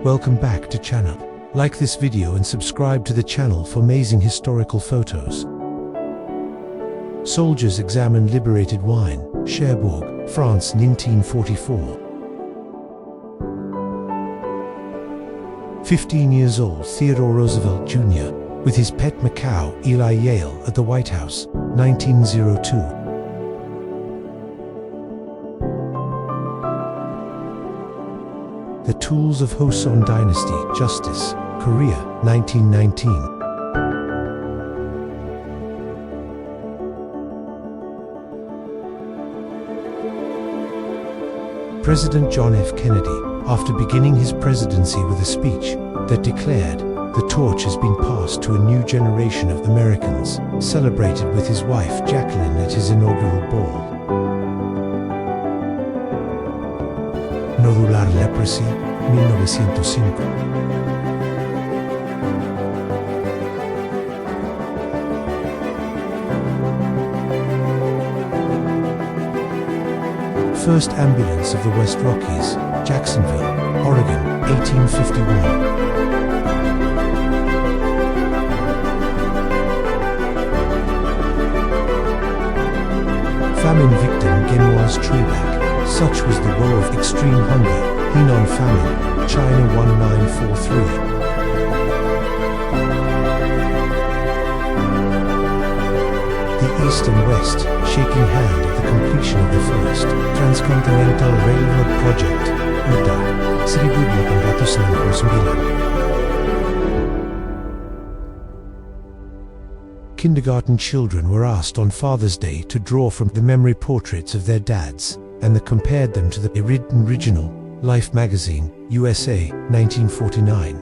Welcome back to channel. Like this video and subscribe to the channel for amazing historical photos. Soldiers examine liberated wine, Cherbourg, France 1944. 15 years old Theodore Roosevelt Jr. with his pet macaw Eli Yale at the White House, 1902. The Tools of Joseon Dynasty, Justice, Korea, 1919. President John F. Kennedy, after beginning his presidency with a speech that declared, "The torch has been passed to a new generation of Americans," celebrated with his wife Jacqueline at his inaugural ball. Nodular Leprosy, 1905. First ambulance of the West Rockies, Jacksonville, Oregon, 1851. Famine victim Genoise Treeback. Such was the woe of extreme hunger, Henan famine, China 1943. The East and West, shaking hand at the completion of the first Transcontinental Railroad Project, UDA, 1899. Kindergarten children were asked on Father's Day to draw from the memory portraits of their dads, and they compared them to the original Life magazine, USA, 1949.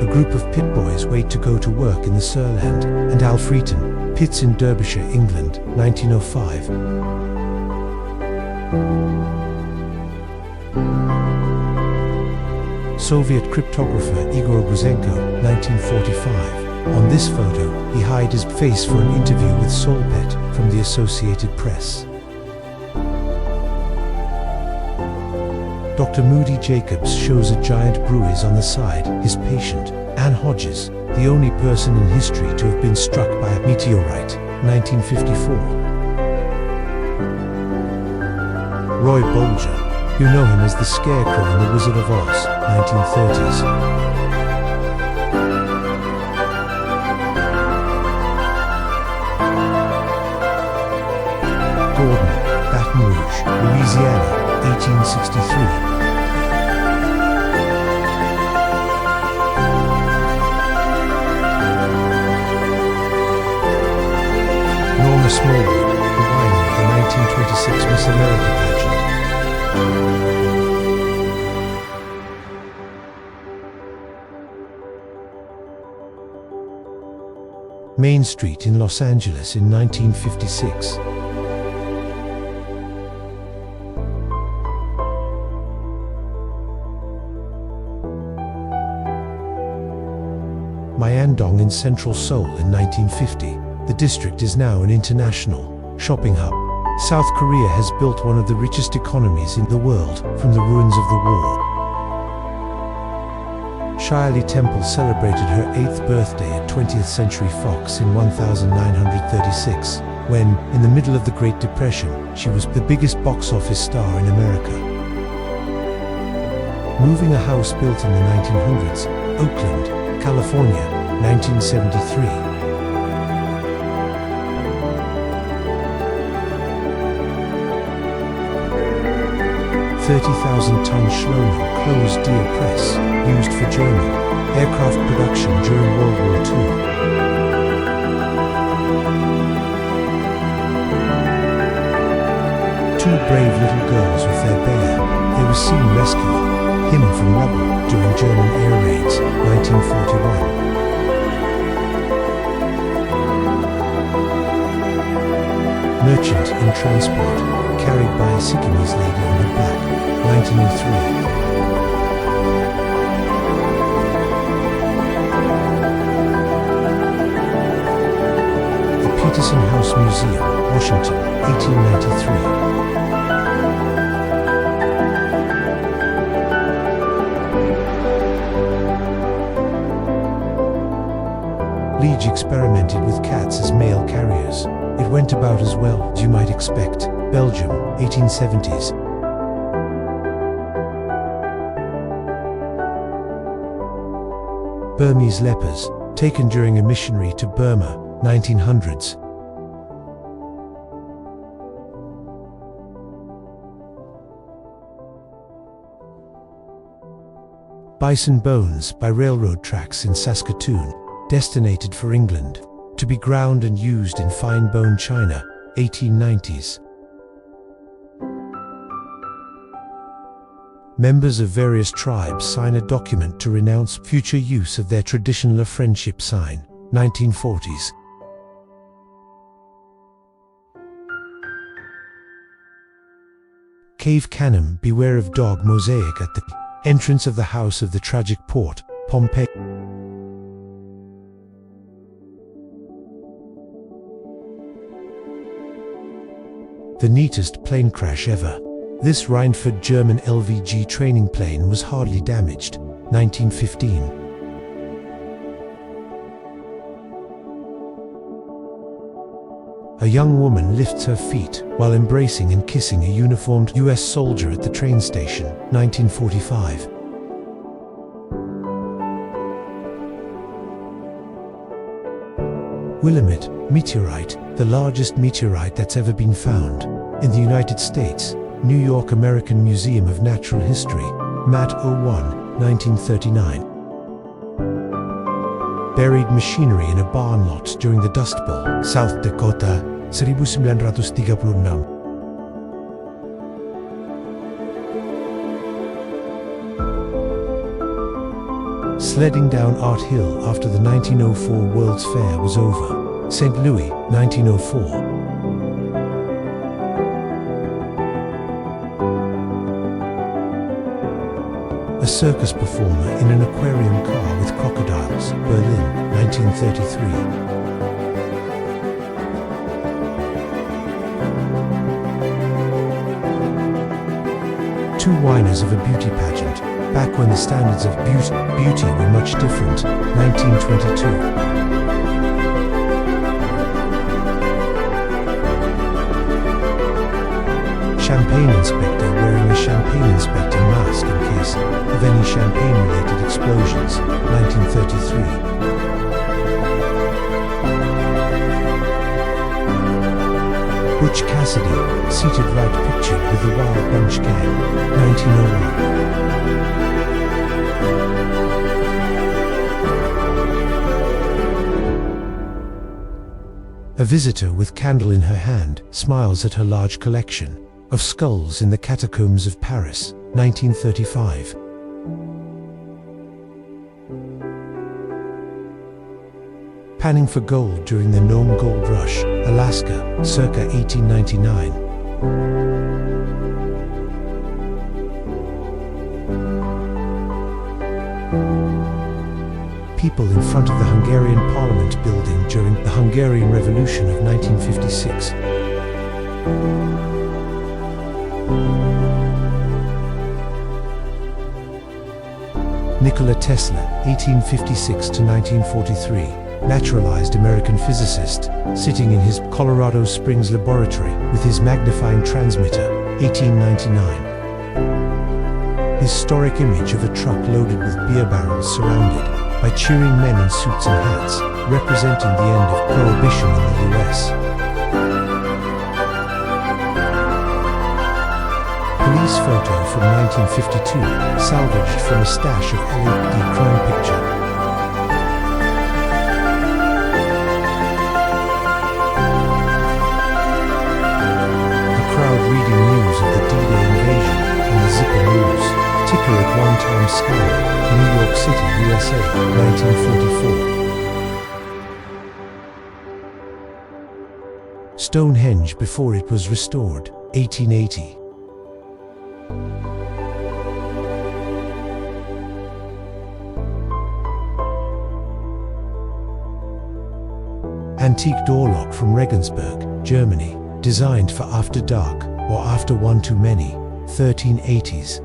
A group of pit boys wait to go to work in the Surland and Alfreton pits in Derbyshire, England, 1905. Soviet cryptographer Igor Guzenko, 1945. On this photo, he hid his face for an interview with Solpet from the Associated Press. Dr. Moody Jacobs shows a giant bruise on the side. His patient, Anne Hodges, the only person in history to have been struck by a meteorite, 1954. Roy Bolger, you know him as the Scarecrow in The Wizard of Oz, 1930s. Gordon, Baton Rouge, Louisiana, 1863. Norma Smallwood, the winner of the 1926 Miss America pageant. Main Street in Los Angeles in 1956. Myeongdong in central Seoul in 1950. The district is now an international shopping hub. South Korea has built one of the richest economies in the world from the ruins of the war. Shirley Temple celebrated her 8th birthday at 20th Century Fox in 1936, when, in the middle of the Great Depression, she was the biggest box office star in America. Moving a house built in the 1900s, Oakland, California, 1973. 30,000-ton Schlomo closed deer press, used for German aircraft production during World War II. Two brave little girls with their bear, they were seen rescuing him from rubble during German air raids, 1941. Merchant in transport, carried by a Sikkimese lady on her back, 1903. The Peterson House Museum, Washington, 1893. experimented with cats as mail carriers. It went about as well as you might expect. Belgium, 1870s. Burmese lepers, taken during a missionary to Burma, 1900s. Bison bones by railroad tracks in Saskatoon, destinated for England, to be ground and used in fine bone china, 1890s. Members of various tribes sign a document to renounce future use of their traditional friendship sign, 1940s. Cave Canem, beware of dog mosaic at the entrance of the House of the Tragic Port, Pompeii. The neatest plane crash ever. This Rheinford German LVG training plane was hardly damaged, 1915. A young woman lifts her feet while embracing and kissing a uniformed US soldier at the train station, 1945. Willamette meteorite, the largest meteorite that's ever been found. In the United States, New York American Museum of Natural History, MAT 01, 1939. Buried machinery in a barn lot during the Dust Bowl, South Dakota, 1936. Sledding down Art Hill after the 1904 World's Fair was over, St. Louis, 1904. A circus performer in an aquarium car with crocodiles, Berlin, 1933. Two winners of a beauty pageant, back when the standards of beauty were much different, 1922. Champagne inspector wearing a champagne inspector mask in case of any champagne-related explosions, 1933. Butch Cassidy, seated right pictured with the Wild Bunch Gang, 1901. A visitor with candle in her hand smiles at her large collection of skulls in the catacombs of Paris, 1935. Panning for gold during the Nome Gold Rush, Alaska, circa 1899. People in front of the Hungarian Parliament building during the Hungarian Revolution of 1956. Nikola Tesla, 1856 to 1943, naturalized American physicist, sitting in his Colorado Springs laboratory with his magnifying transmitter, 1899. Historic image of a truck loaded with beer barrels surrounded by cheering men in suits and hats, representing the end of Prohibition in the US. Police photo from 1952, salvaged from a stash of LAPD crime picture. A crowd reading news of the D-Day invasion on the Zipper News. Ticker at Wartime Sky, New York City, USA, 1944. Stonehenge before it was restored, 1880. Antique door lock from Regensburg, Germany, designed for after dark or after one too many, 1380s.